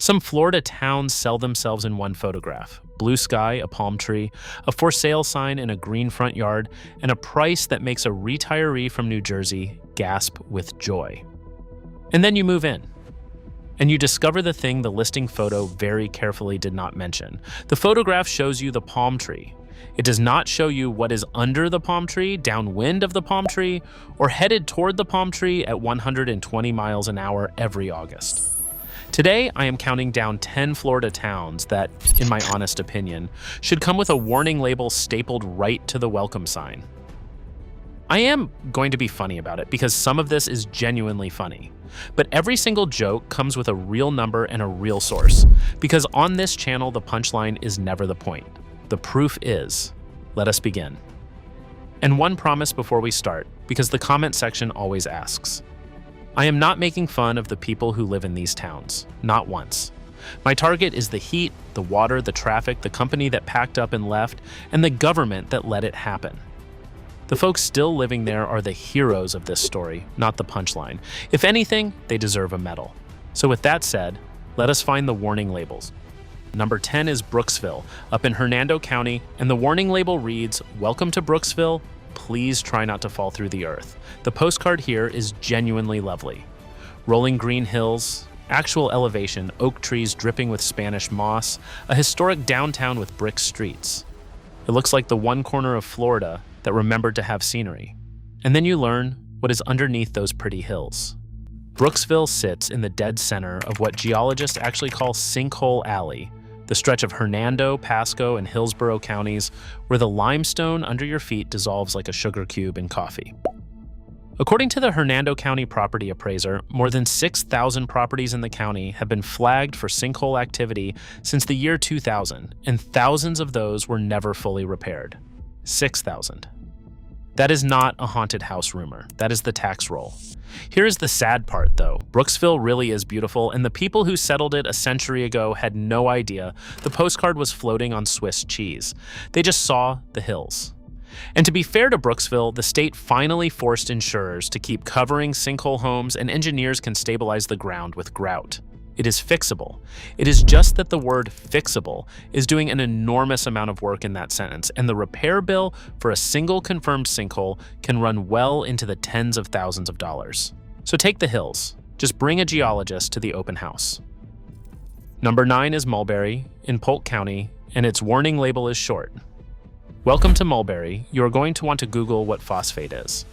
Some Florida towns sell themselves in one photograph: blue sky, a palm tree, a for sale sign in a green front yard, and a price that makes a retiree from New Jersey gasp with joy. And then you move in, and you discover the thing the listing photo very carefully did not mention. The photograph shows you the palm tree. It does not show you what is under the palm tree, downwind of the palm tree, or headed toward the palm tree at 120 miles an hour every August. Today, I am counting down 10 Florida towns that, in my honest opinion, should come with a warning label stapled right to the welcome sign. I am going to be funny about it because some of this is genuinely funny. But every single joke comes with a real number and a real source, because on this channel, the punchline is never the point. The proof is. Let us begin. And one promise before we start, because the comment section always asks. I am not making fun of the people who live in these towns, not once. My target is the heat, the water, the traffic, the company that packed up and left, and the government that let it happen. The folks still living there are the heroes of this story, not the punchline. If anything, they deserve a medal. So with that said, let us find the warning labels. Number 10 is Brooksville, up in Hernando County, and the warning label reads, "Welcome to Brooksville. Please try not to fall through the earth." The postcard here is genuinely lovely. Rolling green hills, actual elevation, oak trees dripping with Spanish moss, a historic downtown with brick streets. It looks like the one corner of Florida that remembered to have scenery. And then you learn what is underneath those pretty hills. Brooksville sits in the dead center of what geologists actually call Sinkhole Alley, the stretch of Hernando, Pasco, and Hillsborough counties where the limestone under your feet dissolves like a sugar cube in coffee. According to the Hernando County property appraiser, more than 6,000 properties in the county have been flagged for sinkhole activity since the year 2000, and thousands of those were never fully repaired. 6,000. That is not a haunted house rumor. That is the tax roll. Here is the sad part, though. Brooksville really is beautiful, and the people who settled it a century ago had no idea the postcard was floating on Swiss cheese. They just saw the hills. And to be fair to Brooksville, the state finally forced insurers to keep covering sinkhole homes, and engineers can stabilize the ground with grout. It is fixable. It is just that the word fixable is doing an enormous amount of work in that sentence, and the repair bill for a single confirmed sinkhole can run well into the tens of thousands of dollars. So take the hills. Just bring a geologist to the open house. Number 9 is Mulberry in Polk County, and its warning label is short. Welcome to Mulberry. You are going to want to Google what phosphate is.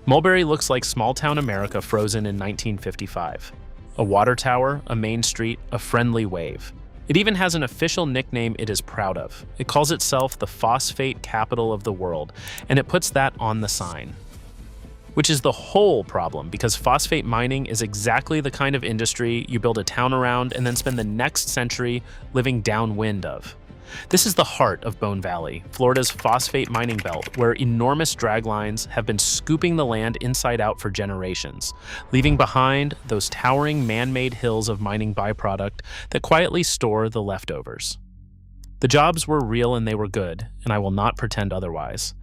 Mulberry looks like small-town America frozen in 1955. A water tower, a main street, a friendly wave. It even has an official nickname it is proud of. It calls itself the phosphate capital of the world, and it puts that on the sign. Which is the whole problem, because phosphate mining is exactly the kind of industry you build a town around and then spend the next century living downwind of. This is the heart of Bone Valley, Florida's phosphate mining belt, where enormous drag lines have been scooping the land inside out for generations, leaving behind those towering man-made hills of mining byproduct that quietly store the leftovers. The jobs were real and they were good, and I will not pretend otherwise.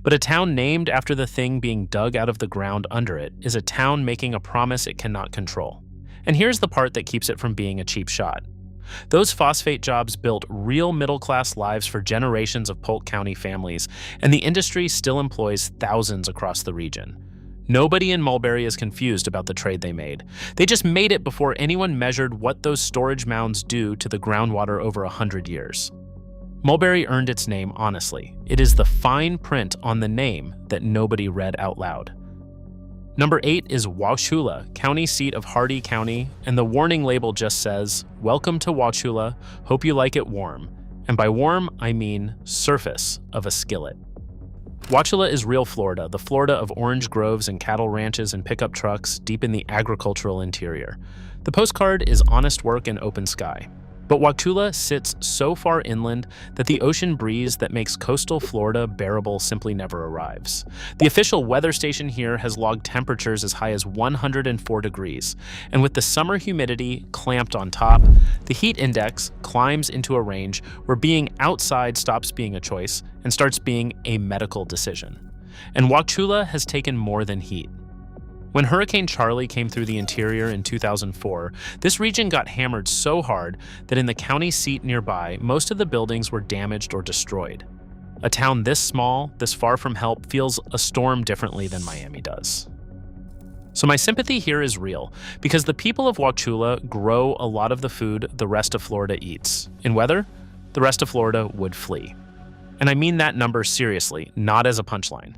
But a town named after the thing being dug out of the ground under it is a town making a promise it cannot control. And here's the part that keeps it from being a cheap shot. Those phosphate jobs built real middle-class lives for generations of Polk County families, and the industry still employs thousands across the region. Nobody in Mulberry is confused about the trade they made. They just made it before anyone measured what those storage mounds do to the groundwater over 100 years. Mulberry earned its name honestly. It is the fine print on the name that nobody read out loud. Number 8 is Wauchula, county seat of Hardy County, and the warning label just says, "Welcome to Wauchula, hope you like it warm." And by warm, I mean surface of a skillet. Wauchula is real Florida, the Florida of orange groves and cattle ranches and pickup trucks deep in the agricultural interior. The postcard is honest work and open sky. But Wauchula sits so far inland that the ocean breeze that makes coastal Florida bearable simply never arrives. The official weather station here has logged temperatures as high as 104 degrees, and with the summer humidity clamped on top, the heat index climbs into a range where being outside stops being a choice and starts being a medical decision. And Wauchula has taken more than heat. When Hurricane Charlie came through the interior in 2004, this region got hammered so hard that in the county seat nearby, most of the buildings were damaged or destroyed. A town this small, this far from help, feels a storm differently than Miami does. So my sympathy here is real, because the people of Wauchula grow a lot of the food the rest of Florida eats. In weather, the rest of Florida would flee. And I mean that number seriously, not as a punchline.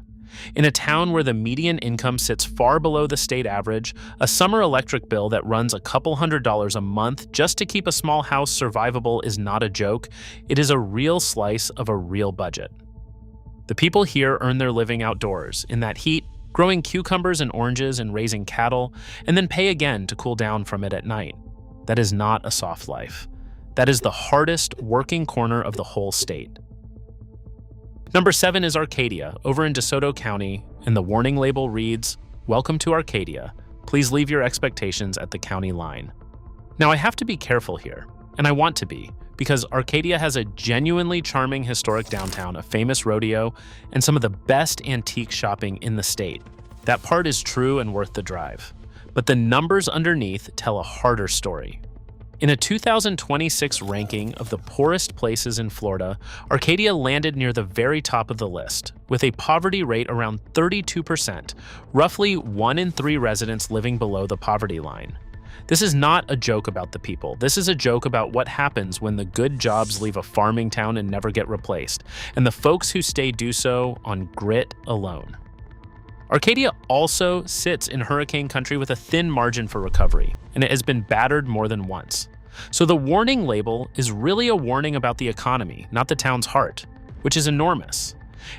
In a town where the median income sits far below the state average, a summer electric bill that runs a couple $100s a month just to keep a small house survivable is not a joke. It is a real slice of a real budget. The people here earn their living outdoors, in that heat, growing cucumbers and oranges and raising cattle, and then pay again to cool down from it at night. That is not a soft life. That is the hardest working corner of the whole state. Number 7 is Arcadia, over in DeSoto County, and the warning label reads, "Welcome to Arcadia. Please leave your expectations at the county line." Now I have to be careful here, and I want to be, because Arcadia has a genuinely charming historic downtown, a famous rodeo, and some of the best antique shopping in the state. That part is true and worth the drive. But the numbers underneath tell a harder story. In a 2026 ranking of the poorest places in Florida, Arcadia landed near the very top of the list, with a poverty rate around 32%, roughly 1 in 3 residents living below the poverty line. This is not a joke about the people. This is a joke about what happens when the good jobs leave a farming town and never get replaced, and the folks who stay do so on grit alone. Arcadia also sits in hurricane country with a thin margin for recovery, and it has been battered more than once. So the warning label is really a warning about the economy, not the town's heart, which is enormous.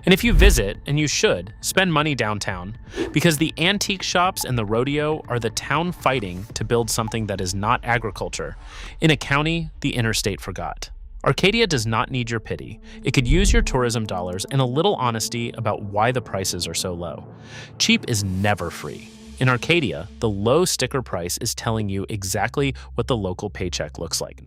And if you visit, and you should, spend money downtown, because the antique shops and the rodeo are the town fighting to build something that is not agriculture, in a county the interstate forgot. Arcadia does not need your pity. It could use your tourism dollars and a little honesty about why the prices are so low. Cheap is never free. In Arcadia, the low sticker price is telling you exactly what the local paycheck looks like.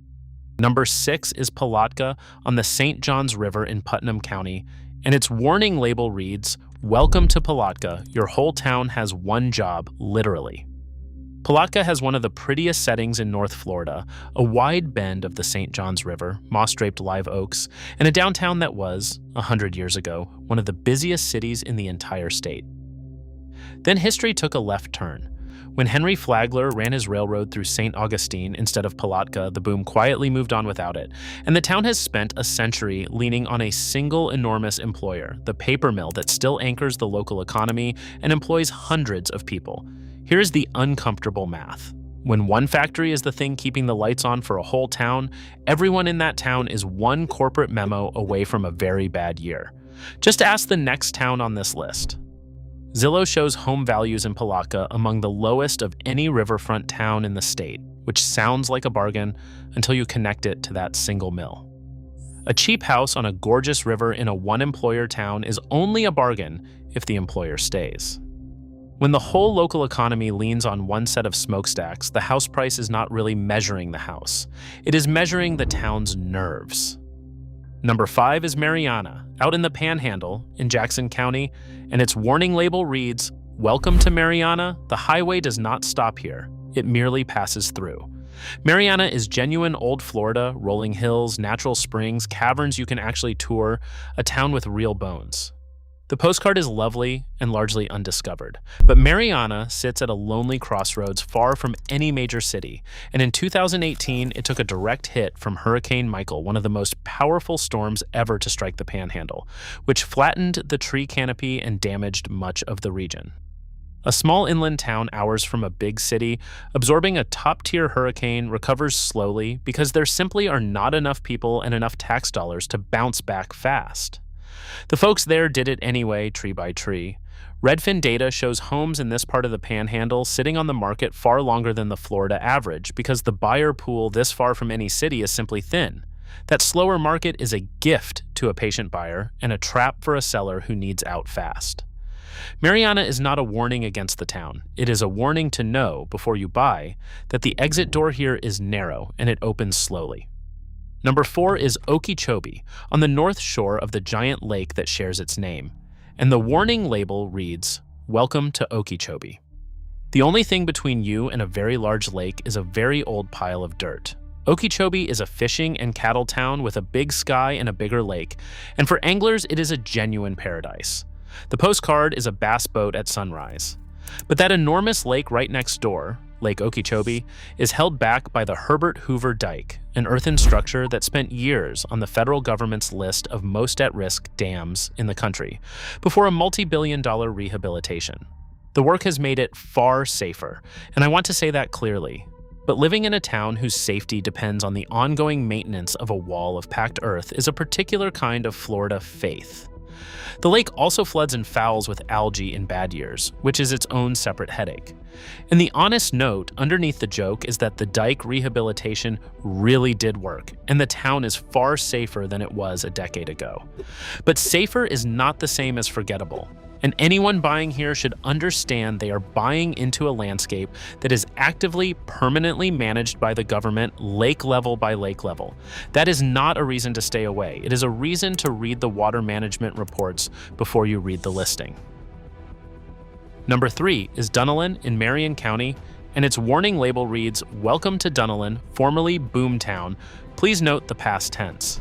Number 6 is Palatka on the St. Johns River in Putnam County, and its warning label reads, "Welcome to Palatka. Your whole town has one job, literally." Palatka has one of the prettiest settings in North Florida, a wide bend of the St. Johns River, moss-draped live oaks, and a downtown that was, 100 years ago, one of the busiest cities in the entire state. Then history took a left turn. When Henry Flagler ran his railroad through St. Augustine instead of Palatka, the boom quietly moved on without it, and the town has spent a century leaning on a single enormous employer, the paper mill that still anchors the local economy and employs hundreds of people. Here's the uncomfortable math. When one factory is the thing keeping the lights on for a whole town, everyone in that town is one corporate memo away from a very bad year. Just ask the next town on this list. Zillow shows home values in Palatka among the lowest of any riverfront town in the state, which sounds like a bargain until you connect it to that single mill. A cheap house on a gorgeous river in a one-employer town is only a bargain if the employer stays. When the whole local economy leans on one set of smokestacks, the house price is not really measuring the house. It is measuring the town's nerves. Number 5 is Marianna, out in the Panhandle in Jackson County, and its warning label reads, "Welcome to Marianna. The highway does not stop here. It merely passes through." Marianna is genuine old Florida, rolling hills, natural springs, caverns you can actually tour, a town with real bones. The postcard is lovely and largely undiscovered, but Marianna sits at a lonely crossroads far from any major city, and in 2018 it took a direct hit from Hurricane Michael, one of the most powerful storms ever to strike the Panhandle, which flattened the tree canopy and damaged much of the region. A small inland town hours from a big city, absorbing a top-tier hurricane, recovers slowly because there simply are not enough people and enough tax dollars to bounce back fast. The folks there did it anyway, tree by tree. Redfin data shows homes in this part of the Panhandle sitting on the market far longer than the Florida average because the buyer pool this far from any city is simply thin. That slower market is a gift to a patient buyer and a trap for a seller who needs out fast. Marianna is not a warning against the town. It is a warning to know, before you buy, that the exit door here is narrow and it opens slowly. Number 4 is Okeechobee, on the north shore of the giant lake that shares its name, and the warning label reads, "Welcome to Okeechobee." The only thing between you and a very large lake is a very old pile of dirt. Okeechobee is a fishing and cattle town with a big sky and a bigger lake, and for anglers it is a genuine paradise. The postcard is a bass boat at sunrise. But that enormous lake right next door, Lake Okeechobee, is held back by the Herbert Hoover Dike, an earthen structure that spent years on the federal government's list of most at-risk dams in the country, before a multi-billion-dollar rehabilitation. The work has made it far safer, and I want to say that clearly. But living in a town whose safety depends on the ongoing maintenance of a wall of packed earth is a particular kind of Florida faith. The lake also floods and fouls with algae in bad years, which is its own separate headache. And the honest note underneath the joke is that the dike rehabilitation really did work, and the town is far safer than it was a decade ago. But safer is not the same as forgettable. And anyone buying here should understand they are buying into a landscape that is actively, permanently managed by the government, lake level by lake level. That is not a reason to stay away. It is a reason to read the water management reports before you read the listing. Number 3 is Dunnellon in Marion County, and its warning label reads, "Welcome to Dunnellon, formerly Boomtown. Please note the past tense."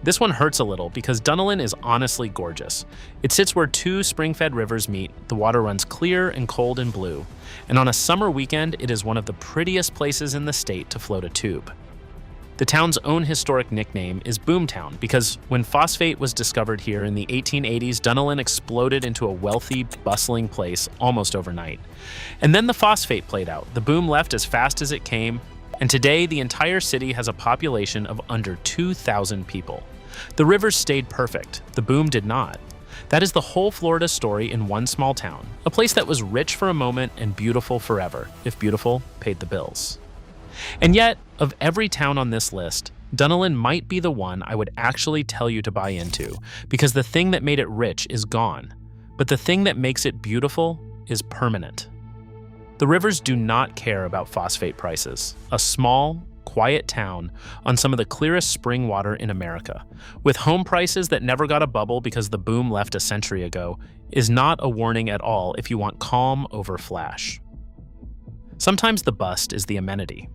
This one hurts a little because Dunnellon is honestly gorgeous. It sits where two spring-fed rivers meet, the water runs clear and cold and blue, and on a summer weekend it is one of the prettiest places in the state to float a tube. The town's own historic nickname is Boomtown because when phosphate was discovered here in the 1880s, Dunnellon exploded into a wealthy, bustling place almost overnight. And then the phosphate played out, the boom left as fast as it came, and today the entire city has a population of under 2,000 people. The rivers stayed perfect, the boom did not. That is the whole Florida story in one small town, a place that was rich for a moment and beautiful forever, if beautiful paid the bills. And yet, of every town on this list, Dunnellon might be the one I would actually tell you to buy into, because the thing that made it rich is gone, but the thing that makes it beautiful is permanent. The rivers do not care about phosphate prices. A small, quiet town on some of the clearest spring water in America, with home prices that never got a bubble because the boom left a century ago, is not a warning at all if you want calm over flash. Sometimes the bust is the amenity.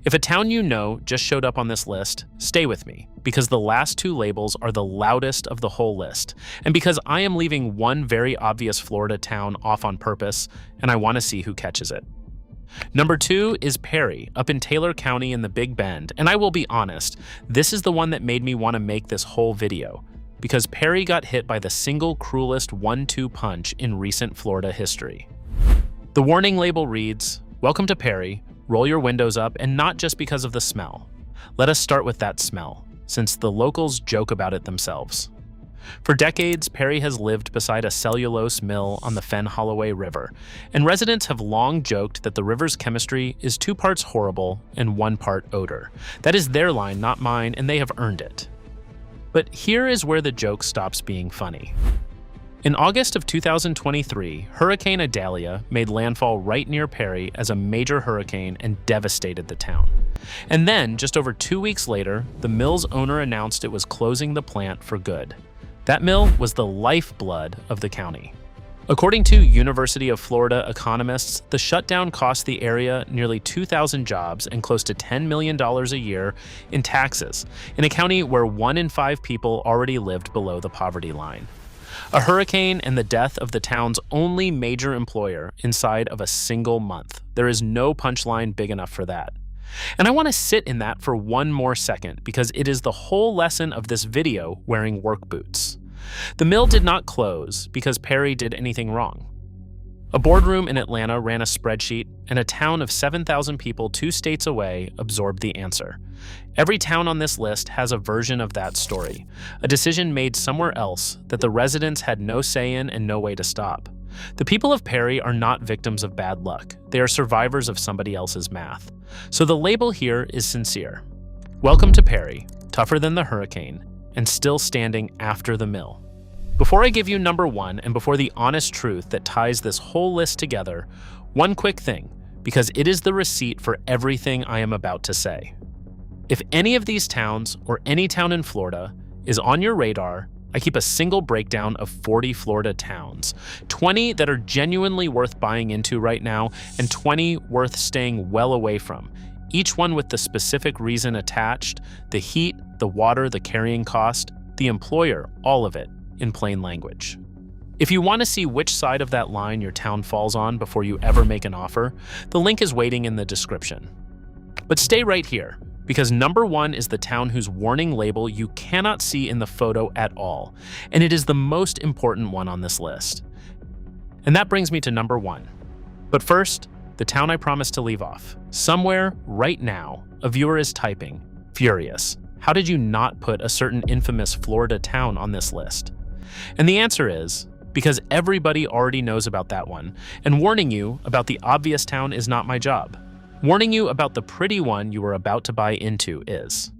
If a town you know just showed up on this list, stay with me, because the last two labels are the loudest of the whole list, and because I am leaving one very obvious Florida town off on purpose, and I want to see who catches it. Number 2 is Perry, up in Taylor County in the Big Bend, and I will be honest, this is the one that made me want to make this whole video, because Perry got hit by the single cruelest 1-2 punch in recent Florida history. The warning label reads, "Welcome to Perry. Roll your windows up, and not just because of the smell. Let us start with that smell, since the locals joke about it themselves." For decades, Perry has lived beside a cellulose mill on the Fen-Holloway River, and residents have long joked that the river's chemistry is 2 parts horrible and 1 part odor. That is their line, not mine, and they have earned it. But here is where the joke stops being funny. In August of 2023, Hurricane Idalia made landfall right near Perry as a major hurricane and devastated the town. And then, just over 2 weeks later, the mill's owner announced it was closing the plant for good. That mill was the lifeblood of the county. According to University of Florida economists, the shutdown cost the area nearly 2,000 jobs and close to $10 million a year in taxes, in a county where 1 in 5 people already lived below the poverty line. A hurricane and the death of the town's only major employer inside of a single month. There is no punchline big enough for that. And I want to sit in that for one more second because it is the whole lesson of this video wearing work boots. The mill did not close because Perry did anything wrong. A boardroom in Atlanta ran a spreadsheet, and a town of 7,000 people 2 states away absorbed the answer. Every town on this list has a version of that story, a decision made somewhere else that the residents had no say in and no way to stop. The people of Perry are not victims of bad luck. They are survivors of somebody else's math. So the label here is sincere. Welcome to Perry, tougher than the hurricane, and still standing after the mill. Before I give you number 1 and before the honest truth that ties this whole list together, one quick thing, because it is the receipt for everything I am about to say. If any of these towns or any town in Florida is on your radar, I keep a single breakdown of 40 Florida towns, 20 that are genuinely worth buying into right now, and 20 worth staying well away from, each one with the specific reason attached, the heat, the water, the carrying cost, the employer, all of it, in plain language. If you want to see which side of that line your town falls on before you ever make an offer, the link is waiting in the description. But stay right here, because number 1 is the town whose warning label you cannot see in the photo at all, and it is the most important one on this list. And that brings me to number 1. But first, the town I promised to leave off. Somewhere, right now, a viewer is typing, furious, how did you not put a certain infamous Florida town on this list? And the answer is, because everybody already knows about that one, and warning you about the obvious town is not my job. Warning you about the pretty one you are about to buy into is.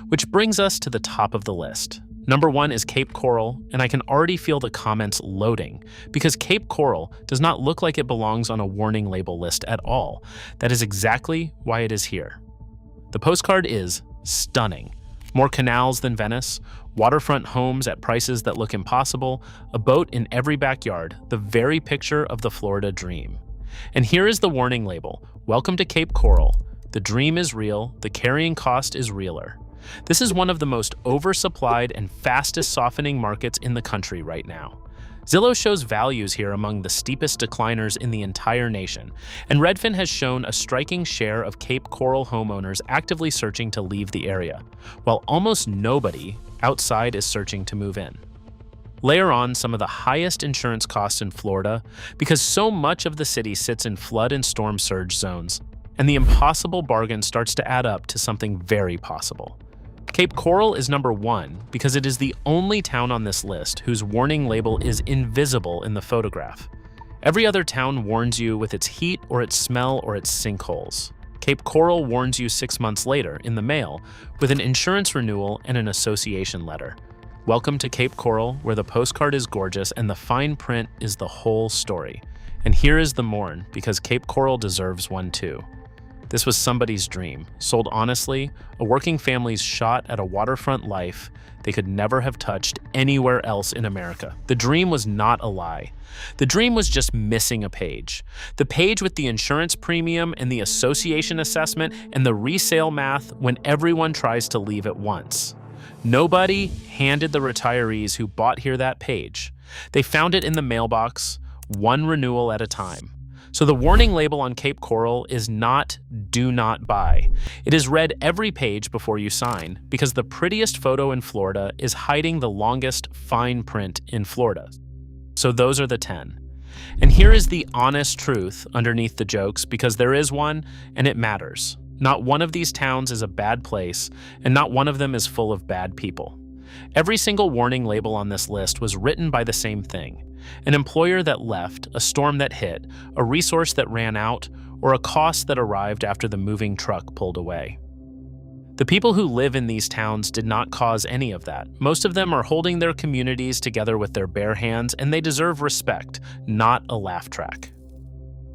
Which brings us to the top of the list. Number 1 is Cape Coral, and I can already feel the comments loading, because Cape Coral does not look like it belongs on a warning label list at all. That is exactly why it is here. The postcard is stunning. More canals than Venice, waterfront homes at prices that look impossible, a boat in every backyard, the very picture of the Florida dream. And here is the warning label. Welcome to Cape Coral. The dream is real, the carrying cost is realer. This is one of the most oversupplied and fastest softening markets in the country right now. Zillow shows values here among the steepest decliners in the entire nation, and Redfin has shown a striking share of Cape Coral homeowners actively searching to leave the area, while almost nobody outside is searching to move in. Layer on some of the highest insurance costs in Florida because so much of the city sits in flood and storm surge zones, and the impossible bargain starts to add up to something very possible. Cape Coral is number 1 because it is the only town on this list whose warning label is invisible in the photograph. Every other town warns you with its heat or its smell or its sinkholes. Cape Coral warns you 6 months later in the mail with an insurance renewal and an association letter. Welcome to Cape Coral, where the postcard is gorgeous and the fine print is the whole story. And here is the mourn, because Cape Coral deserves one too. This was somebody's dream, sold honestly, a working family's shot at a waterfront life they could never have touched anywhere else in America. The dream was not a lie. The dream was just missing a page. The page with the insurance premium and the association assessment and the resale math when everyone tries to leave at once. Nobody handed the retirees who bought here that page. They found it in the mailbox, one renewal at a time. So the warning label on Cape Coral is not "do not buy." It is read every page before you sign, because the prettiest photo in Florida is hiding the longest fine print in Florida. So those are the 10. And here is the honest truth underneath the jokes, because there is one, and it matters. Not one of these towns is a bad place, and not one of them is full of bad people. Every single warning label on this list was written by the same thing: an employer that left, a storm that hit, a resource that ran out, or a cost that arrived after the moving truck pulled away. The people who live in these towns did not cause any of that. Most of them are holding their communities together with their bare hands, and they deserve respect, not a laugh track.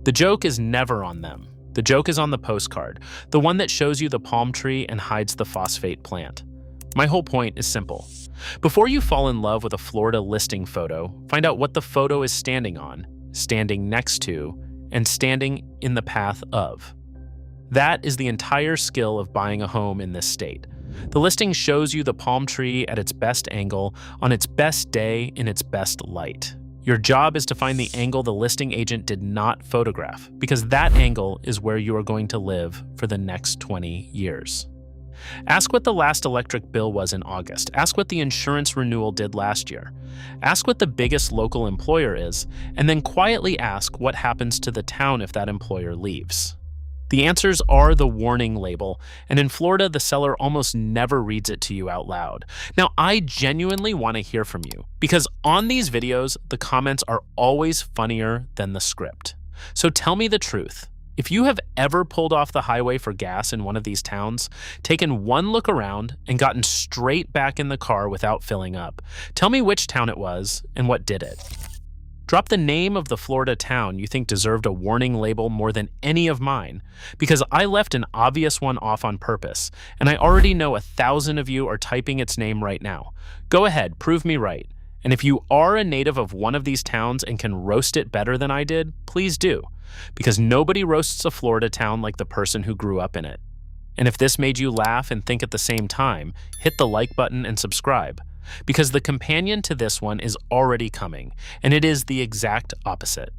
The joke is never on them. The joke is on the postcard, the one that shows you the palm tree and hides the phosphate plant. My whole point is simple. Before you fall in love with a Florida listing photo, find out what the photo is standing on, standing next to, and standing in the path of. That is the entire skill of buying a home in this state. The listing shows you the palm tree at its best angle, on its best day, in its best light. Your job is to find the angle the listing agent did not photograph, because that angle is where you are going to live for the next 20 years. Ask what the last electric bill was in August. Ask what the insurance renewal did last year. Ask what the biggest local employer is, and then quietly ask what happens to the town if that employer leaves. The answers are the warning label, and in Florida, the seller almost never reads it to you out loud. Now, I genuinely want to hear from you, because on these videos, the comments are always funnier than the script. So tell me the truth. If you have ever pulled off the highway for gas in one of these towns, taken one look around, and gotten straight back in the car without filling up, tell me which town it was and what did it. Drop the name of the Florida town you think deserved a warning label more than any of mine, because I left an obvious one off on purpose, and I already know 1,000 of you are typing its name right now. Go ahead, prove me right. And if you are a native of one of these towns and can roast it better than I did, please do, because nobody roasts a Florida town like the person who grew up in it. And if this made you laugh and think at the same time, hit the like button and subscribe, because the companion to this one is already coming, and it is the exact opposite.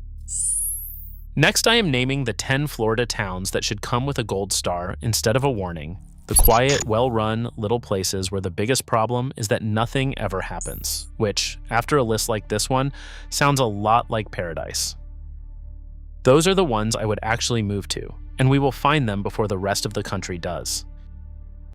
Next, I am naming the 10 Florida towns that should come with a gold star instead of a warning, the quiet, well-run little places where the biggest problem is that nothing ever happens, which, after a list like this one, sounds a lot like paradise. Those are the ones I would actually move to, and we will find them before the rest of the country does.